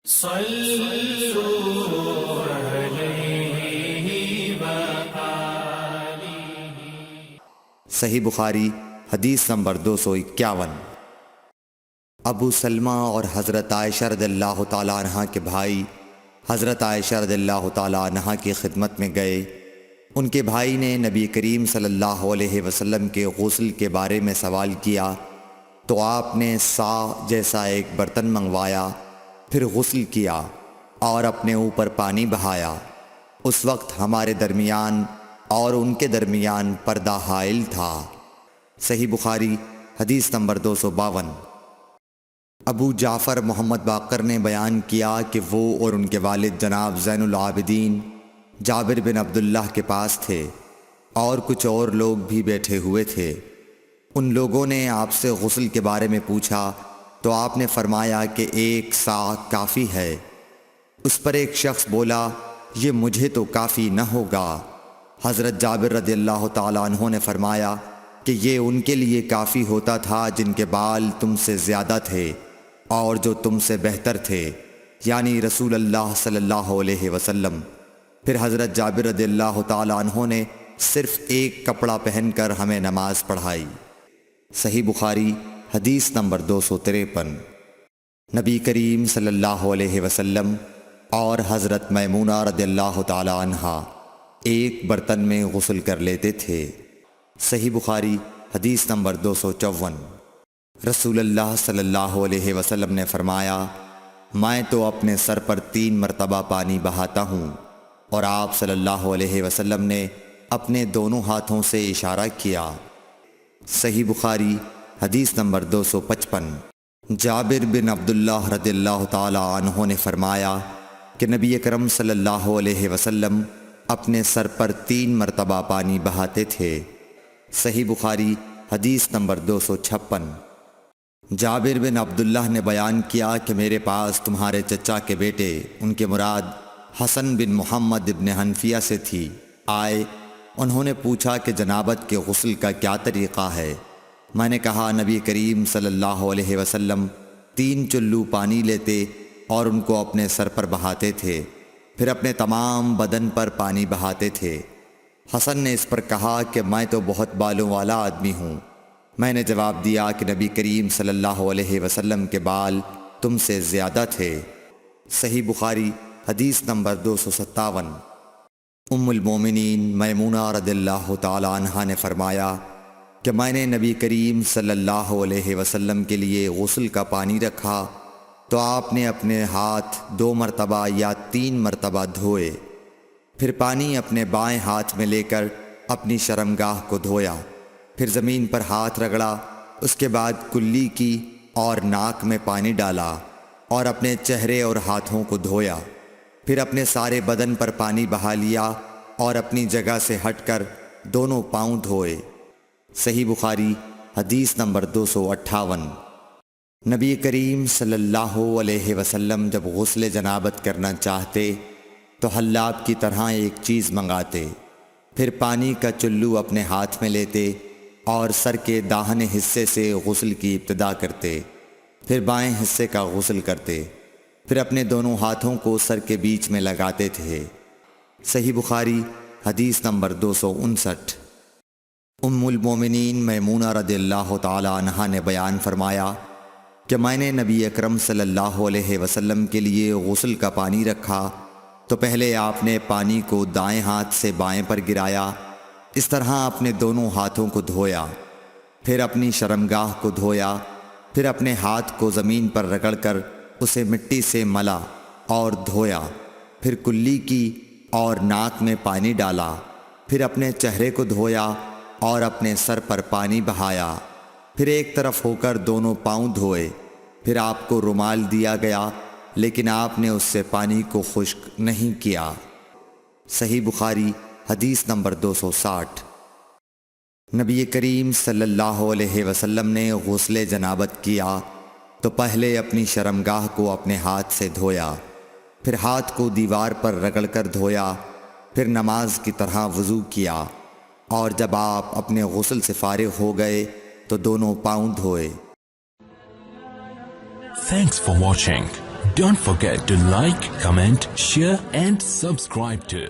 صلوا علیہ وآلہ۔ صحیح بخاری حدیث نمبر 251۔ ابو سلمہ اور حضرت عائشہ رضی اللہ تعالیٰ عنہ کے بھائی حضرت عائشہ رضی اللہ تعالیٰ عنہ کی خدمت میں گئے۔ ان کے بھائی نے نبی کریم صلی اللہ علیہ وسلم کے غسل کے بارے میں سوال کیا تو آپ نے سا جیسا ایک برتن منگوایا، پھر غسل کیا اور اپنے اوپر پانی بہایا۔ اس وقت ہمارے درمیان اور ان کے درمیان پردہ حائل تھا۔ صحیح بخاری حدیث نمبر 252۔ ابو جعفر محمد باقر نے بیان کیا کہ وہ اور ان کے والد جناب زین العابدین جابر بن عبداللہ کے پاس تھے اور کچھ اور لوگ بھی بیٹھے ہوئے تھے۔ ان لوگوں نے آپ سے غسل کے بارے میں پوچھا تو آپ نے فرمایا کہ 1 سا کافی ہے۔ اس پر ایک شخص بولا، یہ مجھے تو کافی نہ ہوگا۔ حضرت جابر رضی اللہ تعالیٰ عنہ نے فرمایا کہ یہ ان کے لیے کافی ہوتا تھا جن کے بال تم سے زیادہ تھے اور جو تم سے بہتر تھے، یعنی رسول اللہ صلی اللہ علیہ وسلم۔ پھر حضرت جابر رضی اللہ تعالیٰ عنہ نے صرف ایک کپڑا پہن کر ہمیں نماز پڑھائی۔ صحیح بخاری حدیث نمبر 253۔ نبی کریم صلی اللہ علیہ وسلم اور حضرت میمونہ رضی اللہ تعالیٰ عنہ ایک برتن میں غسل کر لیتے تھے۔ صحیح بخاری حدیث نمبر 254۔ رسول اللہ صلی اللہ علیہ وسلم نے فرمایا، میں تو اپنے سر پر 3 مرتبہ پانی بہاتا ہوں، اور آپ صلی اللہ علیہ وسلم نے اپنے دونوں ہاتھوں سے اشارہ کیا۔ صحیح بخاری حدیث نمبر 255۔ جابر بن عبداللہ رضی اللہ تعالیٰ عنہ نے فرمایا کہ نبی اکرم صلی اللہ علیہ وسلم اپنے سر پر 3 مرتبہ پانی بہاتے تھے۔ صحیح بخاری حدیث نمبر 256۔ جابر بن عبداللہ نے بیان کیا کہ میرے پاس تمہارے چچا کے بیٹے، ان کے مراد حسن بن محمد ابن حنفیہ سے تھی، آئے۔ انہوں نے پوچھا کہ جنابت کے غسل کا کیا طریقہ ہے؟ میں نے کہا، نبی کریم صلی اللہ علیہ وسلم 3 چلو پانی لیتے اور ان کو اپنے سر پر بہاتے تھے، پھر اپنے تمام بدن پر پانی بہاتے تھے۔ حسن نے اس پر کہا کہ میں تو بہت بالوں والا آدمی ہوں۔ میں نے جواب دیا کہ نبی کریم صلی اللہ علیہ وسلم کے بال تم سے زیادہ تھے۔ صحیح بخاری حدیث نمبر 257۔ ام المومنین میمونہ رضی اللہ تعالیٰ عنہ نے فرمایا کہ میں نے نبی کریم صلی اللہ علیہ وسلم کے لیے غسل کا پانی رکھا تو آپ نے اپنے ہاتھ 2 مرتبہ یا 3 مرتبہ دھوئے، پھر پانی اپنے بائیں ہاتھ میں لے کر اپنی شرمگاہ کو دھویا، پھر زمین پر ہاتھ رگڑا، اس کے بعد کلی کی اور ناک میں پانی ڈالا اور اپنے چہرے اور ہاتھوں کو دھویا، پھر اپنے سارے بدن پر پانی بہا لیا اور اپنی جگہ سے ہٹ کر دونوں پاؤں دھوئے۔ صحیح بخاری حدیث نمبر 258۔ نبی کریم صلی اللہ علیہ وسلم جب غسل جنابت کرنا چاہتے تو حلاب کی طرح ایک چیز منگاتے، پھر پانی کا چلو اپنے ہاتھ میں لیتے اور سر کے داہنے حصے سے غسل کی ابتدا کرتے، پھر بائیں حصے کا غسل کرتے، پھر اپنے دونوں ہاتھوں کو سر کے بیچ میں لگاتے تھے۔ صحیح بخاری حدیث نمبر 259۔ ام المومنین میمونہ رضی اللہ تعالیٰ عنہ نے بیان فرمایا کہ میں نے نبی اکرم صلی اللہ علیہ وسلم کے لیے غسل کا پانی رکھا تو پہلے آپ نے پانی کو دائیں ہاتھ سے بائیں پر گرایا، اس طرح اپنے دونوں ہاتھوں کو دھویا، پھر اپنی شرمگاہ کو دھویا، پھر اپنے ہاتھ کو زمین پر رگڑ کر اسے مٹی سے ملا اور دھویا، پھر کلی کی اور ناک میں پانی ڈالا، پھر اپنے چہرے کو دھویا اور اپنے سر پر پانی بہایا، پھر ایک طرف ہو کر دونوں پاؤں دھوئے، پھر آپ کو رومال دیا گیا لیکن آپ نے اس سے پانی کو خشک نہیں کیا۔ صحیح بخاری حدیث نمبر 260۔ نبی کریم صلی اللہ علیہ وسلم نے غسل جنابت کیا تو پہلے اپنی شرمگاہ کو اپنے ہاتھ سے دھویا، پھر ہاتھ کو دیوار پر رگڑ کر دھویا، پھر نماز کی طرح وضو کیا، اور جب آپ اپنے غسل سے فارغ ہو گئے تو دونوں پاؤں دھوئے۔ Thanks for watching. Don't forget to like, comment, share and subscribe to